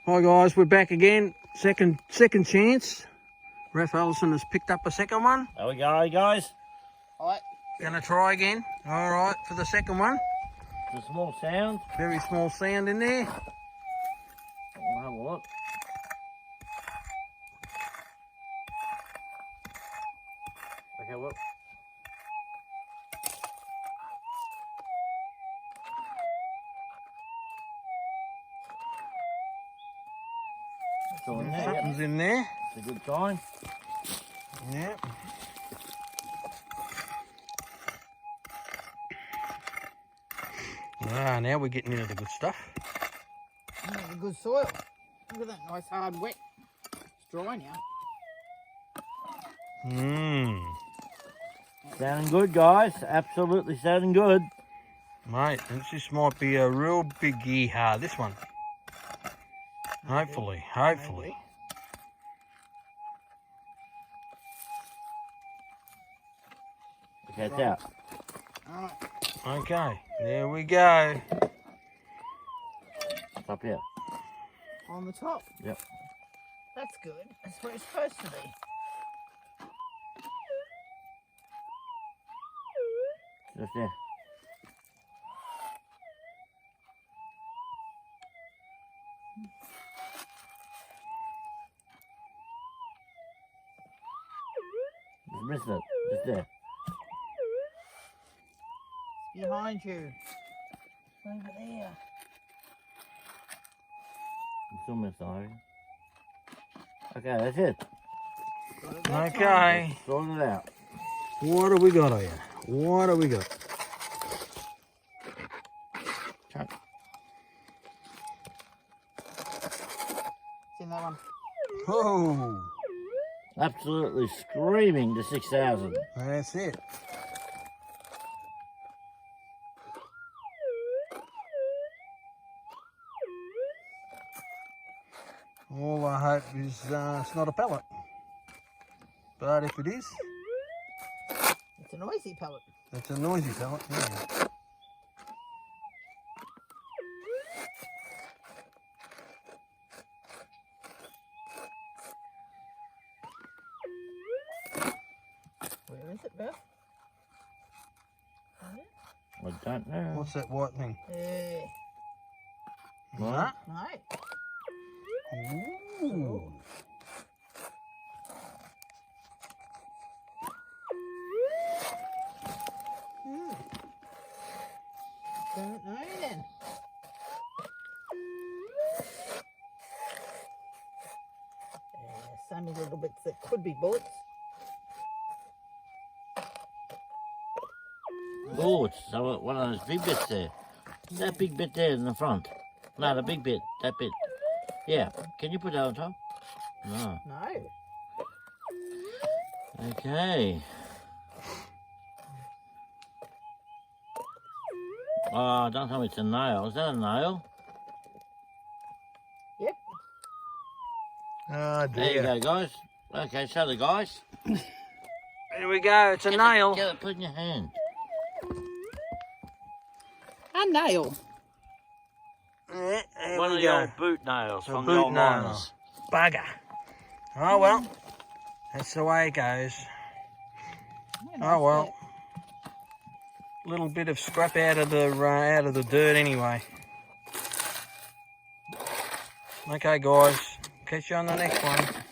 Hi guys, we're back again. Second chance. Raph Ellison has picked up a second one. There we go, guys. Alright. Gonna try again. Alright, for the second one. It's a small sound. Very small sound in there. We'll have a look. Okay, well. It's all in there. Something's in there. It's a good sign. Yeah. Ah, now we're getting into the good stuff. The good soil. Look at that nice hard wet. It's dry now. Sounding good, guys. Absolutely sounding good. Mate, this might be a real big yeehaw, this one. Hopefully. Okay, it's out. Alright. Okay, there we go. It's up here. On the top. Yep. That's good. That's where it's supposed to be. Just there. Just missed it. Just there. Behind you. Over there. You still missed it, have you? Okay, that's it. Got it that time. Okay, Sort it out. what do we got here? What do we got? Chuck. It's in that one. Oh, Absolutely screaming to 6,000. that's it. All I hope is it's not a pellet. But if it is, It's a noisy pellet. it's a noisy pellet. Yeah. Where is it, Beth? I don't know. What's that white thing? Yeah. What? No. Ooh. Don't know then. So many little bits that could be bullets. Oh, it's one of those big bits there. That big bit there in the front. No, the big bit. That bit. Yeah. Can you put that on top? No. No. Okay. Oh, don't tell me it's a nail. Is that a nail? Yep. Oh There you dear. go, guys. Okay, show the guys. There we go. It's a nail. Get it, put it in your hand. A nail. Yeah, there One we of go. the old boot nails A from boot the old nail. miners. Bugger. Oh well. That's the way it goes. Yeah, Oh well. Little bit of scrap out of the dirt anyway. Okay guys, catch you on the next one.